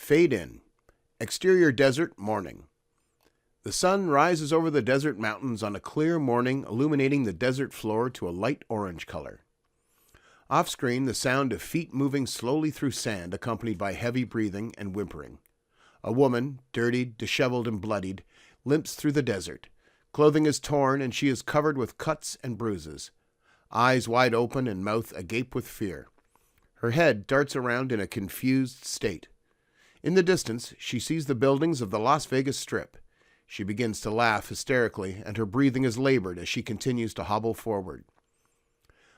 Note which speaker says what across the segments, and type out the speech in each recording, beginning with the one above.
Speaker 1: Fade in. Exterior desert, morning. The sun rises over the desert mountains on a clear morning, illuminating the desert floor to a light orange color. Off-screen, the sound of feet moving slowly through sand, accompanied by heavy breathing and whimpering. A woman, dirtied, disheveled, and bloodied, limps through the desert. Clothing is torn, and she is covered with cuts and bruises. Eyes wide open and mouth agape with fear. Her head darts around in a confused state. In the distance, she sees the buildings of the Las Vegas Strip. She begins to laugh hysterically, and her breathing is labored as she continues to hobble forward.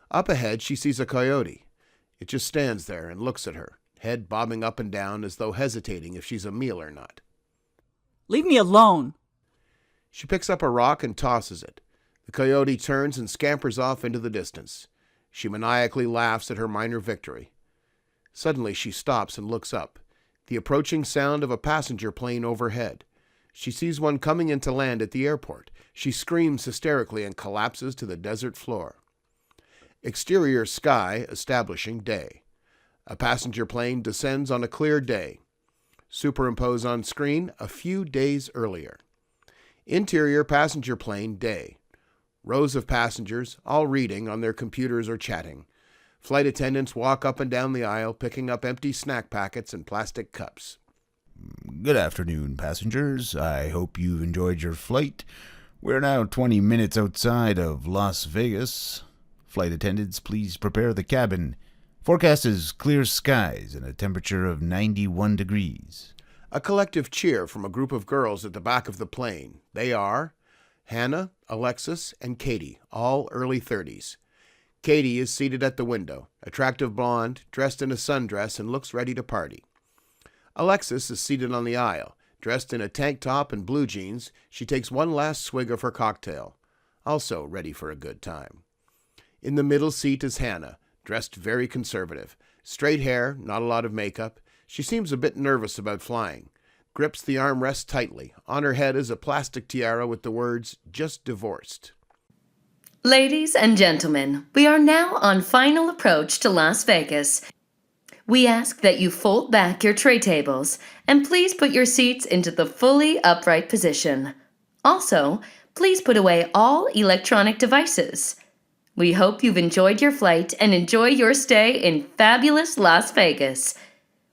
Speaker 1: Up ahead, she sees a coyote. It just stands there and looks at her, head bobbing up and down as though hesitating if she's a meal or not.
Speaker 2: Leave me alone.
Speaker 1: She picks up a rock and tosses it. The coyote turns and scampers off into the distance. She maniacally laughs at her minor victory. Suddenly, she stops and looks up. The approaching sound of a passenger plane overhead. She sees one coming in to land at the airport. She screams hysterically and collapses to the desert floor. Exterior sky establishing day. A passenger plane descends on a clear day. Superimpose on screen a few days earlier. Interior passenger plane day. Rows of passengers, all reading on their computers or chatting. Flight attendants walk up and down the aisle, picking up empty snack packets and plastic cups.
Speaker 3: Good afternoon, passengers. I hope you've enjoyed your flight. We're now 20 minutes outside of Las Vegas. Flight attendants, please prepare the cabin. Forecast is clear skies and a temperature of 91 degrees.
Speaker 1: A collective cheer from a group of girls at the back of the plane. They are Hannah, Alexis, and Katie, all early 30s. Katie is seated at the window, attractive blonde, dressed in a sundress and looks ready to party. Alexis is seated on the aisle, dressed in a tank top and blue jeans. She takes one last swig of her cocktail, also ready for a good time. In the middle seat is Hannah, dressed very conservative. Straight hair, not a lot of makeup. She seems a bit nervous about flying. Grips the armrest tightly. On her head is a plastic tiara with the words, "Just divorced."
Speaker 4: Ladies and gentlemen, we are now on final approach to Las Vegas. We ask that you fold back your tray tables and please put your seats into the fully upright position. Also, please put away all electronic devices. We hope you've enjoyed your flight and enjoy your stay in fabulous Las Vegas.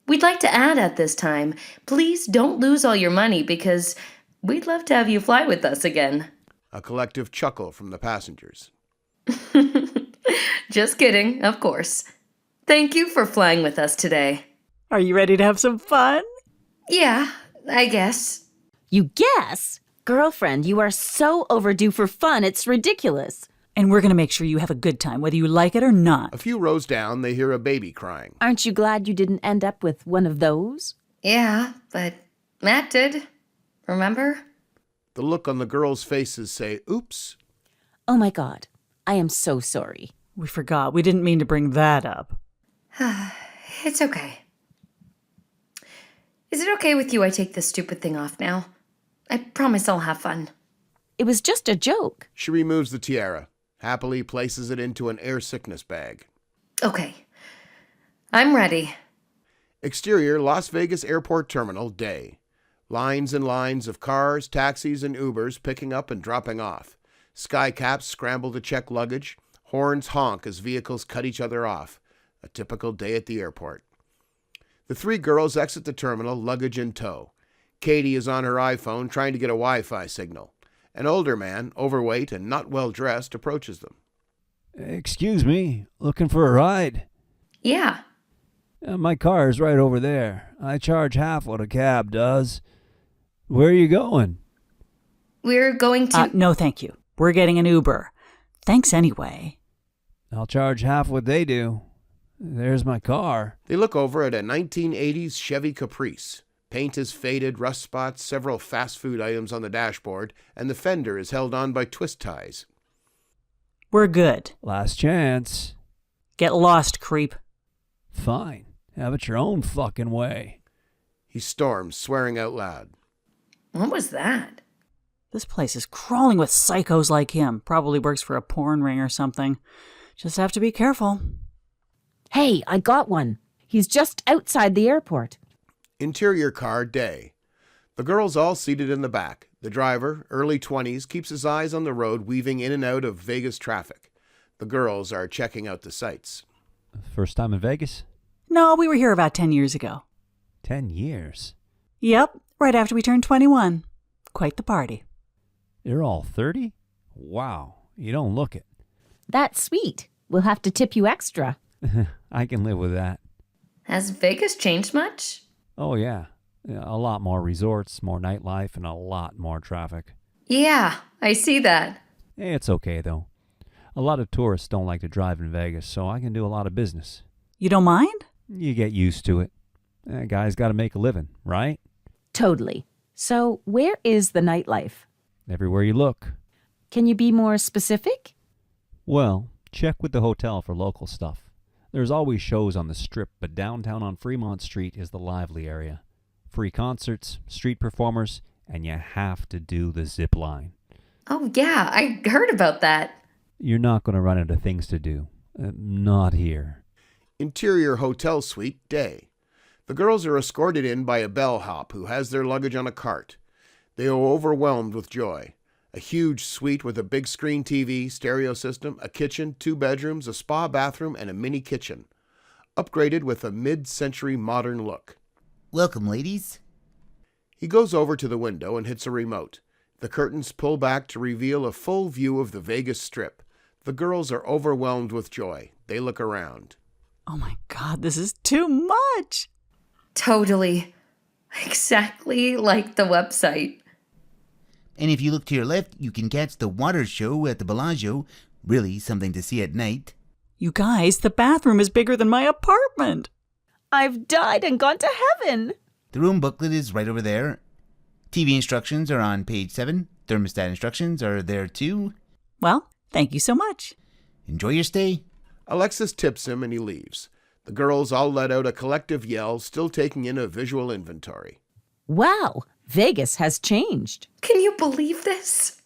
Speaker 4: We'd like to add at this time, please don't lose all your money because we'd love to have you fly with us again.
Speaker 1: A collective chuckle from the passengers.
Speaker 4: Just kidding, of course. Thank you for flying with us today.
Speaker 2: Are you ready to have some fun?
Speaker 4: Yeah, I guess.
Speaker 5: You guess? Girlfriend, you are so overdue for fun, it's ridiculous.
Speaker 2: And we're going to make sure you have a good time, whether you like it or not.
Speaker 1: A few rows down, they hear a baby crying.
Speaker 5: Aren't you glad you didn't end up with one of those?
Speaker 4: Yeah, but Matt did. Remember?
Speaker 1: The look on the girls' faces say, "Oops."
Speaker 5: Oh my God, I am so sorry.
Speaker 2: We forgot. We didn't mean to bring that up.
Speaker 4: It's okay. Is it okay with you I take this stupid thing off now? I promise I'll have fun.
Speaker 5: It was just a joke.
Speaker 1: She removes the tiara, happily places it into an air sickness bag.
Speaker 4: Okay. I'm ready.
Speaker 1: Exterior Las Vegas Airport Terminal, day. Lines and lines of cars, taxis, and Ubers picking up and dropping off. Skycaps scramble to check luggage. Horns honk as vehicles cut each other off. A typical day at the airport. The three girls exit the terminal, luggage in tow. Katie is on her iPhone trying to get a Wi-Fi signal. An older man, overweight and not well dressed, approaches them.
Speaker 6: Excuse me, looking for a ride?
Speaker 4: Yeah.
Speaker 6: My car is right over there. I charge half what a cab does. Where are you going?
Speaker 4: We're going to...
Speaker 2: No, thank you. We're getting an Uber. Thanks anyway.
Speaker 6: I'll charge half what they do. There's my car.
Speaker 1: They look over at a 1980s Chevy Caprice. Paint is faded, rust spots, several fast food items on the dashboard, and the fender is held on by twist ties.
Speaker 2: We're good.
Speaker 6: Last chance.
Speaker 2: Get lost, creep.
Speaker 6: Fine. Have it your own fucking way.
Speaker 1: He storms, swearing out loud.
Speaker 4: What was that?
Speaker 2: This place is crawling with psychos like him. Probably works for a porn ring or something. Just have to be careful.
Speaker 5: Hey, I got one. He's just outside the airport.
Speaker 1: Interior car, day. The girls all seated in the back. The driver, early 20s, keeps his eyes on the road weaving in and out of Vegas traffic. The girls are checking out the sights.
Speaker 6: First time in Vegas?
Speaker 2: No, we were here about 10 years ago.
Speaker 6: 10 years?
Speaker 2: Yep, right after we turned 21. Quite the party.
Speaker 6: You're all 30? Wow, you don't look it.
Speaker 5: That's sweet. We'll have to tip you extra.
Speaker 6: I can live with that.
Speaker 4: Has Vegas changed much?
Speaker 6: Oh, yeah. A lot more resorts, more nightlife, and a lot more traffic.
Speaker 4: Yeah, I see that.
Speaker 6: It's okay, though. A lot of tourists don't like to drive in Vegas, so I can do a lot of business.
Speaker 2: You don't mind?
Speaker 6: You get used to it. Guys got to make a living, right?
Speaker 5: Totally. So, where is the nightlife?
Speaker 6: Everywhere you look.
Speaker 5: Can you be more specific?
Speaker 6: Well, check with the hotel for local stuff. There's always shows on the Strip, but downtown on Fremont Street is the lively area. Free concerts, street performers, and you have to do the zip line.
Speaker 4: Oh, yeah, I heard about that.
Speaker 6: You're not going to run into things to do. Not here.
Speaker 1: Interior hotel suite, day. The girls are escorted in by a bellhop who has their luggage on a cart. They are overwhelmed with joy. A huge suite with a big screen TV, stereo system, a kitchen, 2 bedrooms, a spa bathroom, and a mini kitchen. Upgraded with a mid-century modern look.
Speaker 3: Welcome, ladies.
Speaker 1: He goes over to the window and hits a remote. The curtains pull back to reveal a full view of the Vegas Strip. The girls are overwhelmed with joy. They look around.
Speaker 2: Oh my God, this is too much.
Speaker 4: Totally. Exactly like the website.
Speaker 3: And if you look to your left, you can catch the water show at the Bellagio. Really something to see at night.
Speaker 2: You guys, the bathroom is bigger than my apartment.
Speaker 5: I've died and gone to heaven.
Speaker 3: The room booklet is right over there. TV instructions are on page 7. Thermostat instructions are there too.
Speaker 2: Well, thank you so much.
Speaker 3: Enjoy your stay.
Speaker 1: Alexis tips him and he leaves. The girls all let out a collective yell, still taking in a visual inventory.
Speaker 5: Wow, Vegas has changed.
Speaker 4: Can you believe this?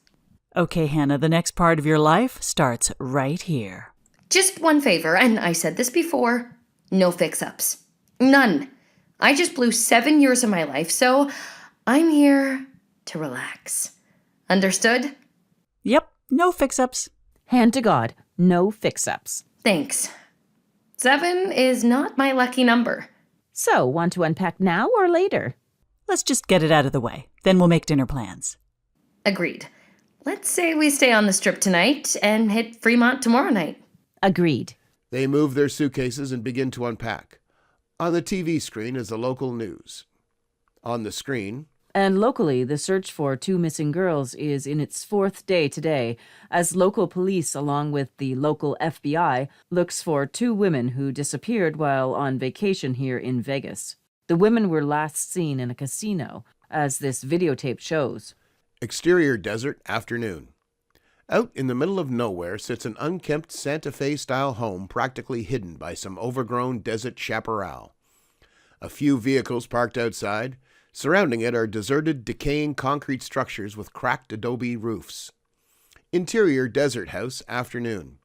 Speaker 2: Okay, Hannah, the next part of your life starts right here.
Speaker 4: Just one favor, and I said this before, no fix-ups. None. I just blew 7 years of my life, so I'm here to relax. Understood?
Speaker 2: Yep, no fix-ups.
Speaker 5: Hand to God, no fix-ups.
Speaker 4: Thanks. 7 is not my lucky number.
Speaker 5: So, want to unpack now or later?
Speaker 2: Let's just get it out of the way. Then we'll make dinner plans.
Speaker 4: Agreed. Let's say we stay on the Strip tonight and hit Fremont tomorrow night.
Speaker 5: Agreed.
Speaker 1: They move their suitcases and begin to unpack. On the TV screen is the local news. On the screen,
Speaker 5: And locally, the search for 2 missing girls is in its 4th day today, as local police, along with the local FBI, looks for 2 women who disappeared while on vacation here in Vegas. The women were last seen in a casino, as this videotape shows.
Speaker 1: exterior desert, afternoon. Out in the middle of nowhere sits an unkempt Santa Fe-style home practically hidden by some overgrown desert chaparral. A few vehicles parked outside. Surrounding it are deserted, decaying concrete structures with cracked adobe roofs. Interior desert house, afternoon.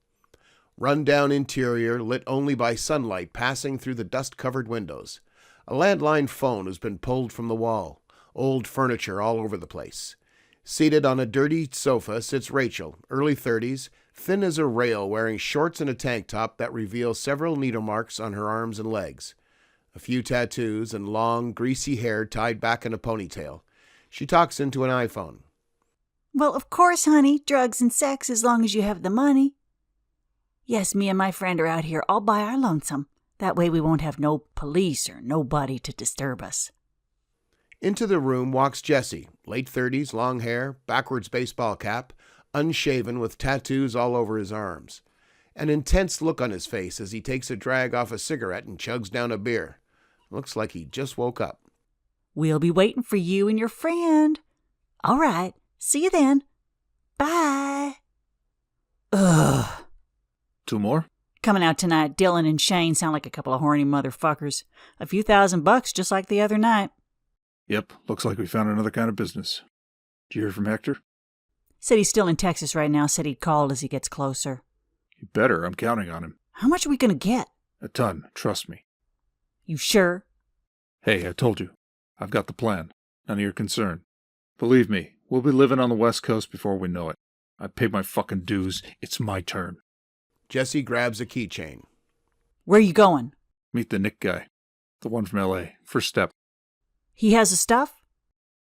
Speaker 1: Run-down interior lit only by sunlight passing through the dust-covered windows. A landline phone has been pulled from the wall. Old furniture all over the place. Seated on a dirty sofa sits Rachel, early 30s, thin as a rail, wearing shorts and a tank top that reveal several needle marks on her arms and legs. A few tattoos and long, greasy hair tied back in a ponytail. She talks into an iPhone.
Speaker 2: Well, of course, honey. Drugs and sex as long as you have the money. Yes, me and my friend are out here all by our lonesome. That way we won't have no police or nobody to disturb us.
Speaker 1: Into the room walks Jesse, late 30s, long hair, backwards baseball cap, unshaven with tattoos all over his arms. An intense look on his face as he takes a drag off a cigarette and chugs down a beer. Looks like he just woke up.
Speaker 2: We'll be waiting for you and your friend. All right. See you then. Bye. Ugh.
Speaker 7: 2 more?
Speaker 2: Coming out tonight, Dylan and Shane sound like a couple of horny motherfuckers. A few $1,000 just like the other night.
Speaker 7: Yep, looks like we found another kind of business. Did you hear from Hector?
Speaker 2: Said he's still in Texas right now. Said he'd call as he gets closer.
Speaker 7: You better, I'm counting on him.
Speaker 2: How much are we going to get?
Speaker 7: A ton, trust me.
Speaker 2: You sure?
Speaker 7: Hey, I told you, I've got the plan. None of your concern. Believe me, we'll be living on the West Coast before we know it. I paid my fucking dues. It's my turn.
Speaker 1: Jesse grabs a keychain.
Speaker 2: Where you going?
Speaker 7: Meet the Nick guy. The one from L.A. First step.
Speaker 2: He has the stuff?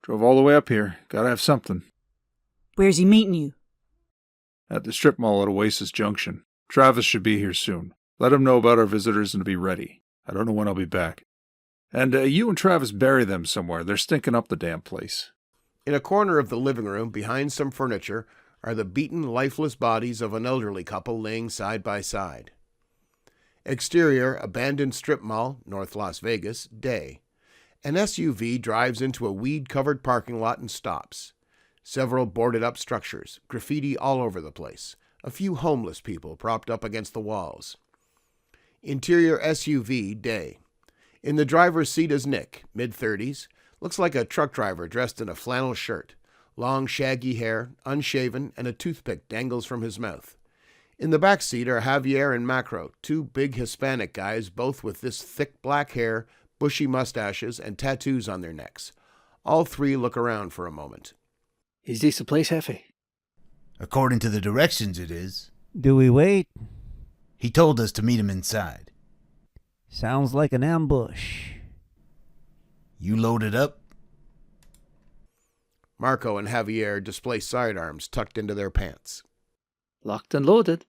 Speaker 7: Drove all the way up here. Gotta have something.
Speaker 2: Where's he meeting you?
Speaker 7: At the strip mall at Oasis Junction. Travis should be here soon. Let him know about our visitors and to be ready. I don't know when I'll be back. And you and Travis bury them somewhere. They're stinking up the damn place.
Speaker 1: In a corner of the living room, behind some furniture, are the beaten, lifeless bodies of an elderly couple laying side by side. Exterior, abandoned strip mall, North Las Vegas, day. An SUV drives into a weed-covered parking lot and stops. Several boarded-up structures, graffiti all over the place. A few homeless people propped up against the walls. Interior SUV, day. In the driver's seat is Nick, mid-30s. Looks like a truck driver dressed in a flannel shirt. Long, shaggy hair, unshaven, and a toothpick dangles from his mouth. In the back seat are Javier and Macro, two big Hispanic guys, both with this thick black hair, bushy mustaches, and tattoos on their necks. All three look around for a moment.
Speaker 8: Is this the place, Hefe?
Speaker 3: According to the directions, it is.
Speaker 6: Do we wait?
Speaker 3: He told us to meet him inside.
Speaker 6: Sounds like an ambush.
Speaker 3: You loaded up?
Speaker 1: Marco and Javier display sidearms tucked into their pants.
Speaker 8: Locked and loaded.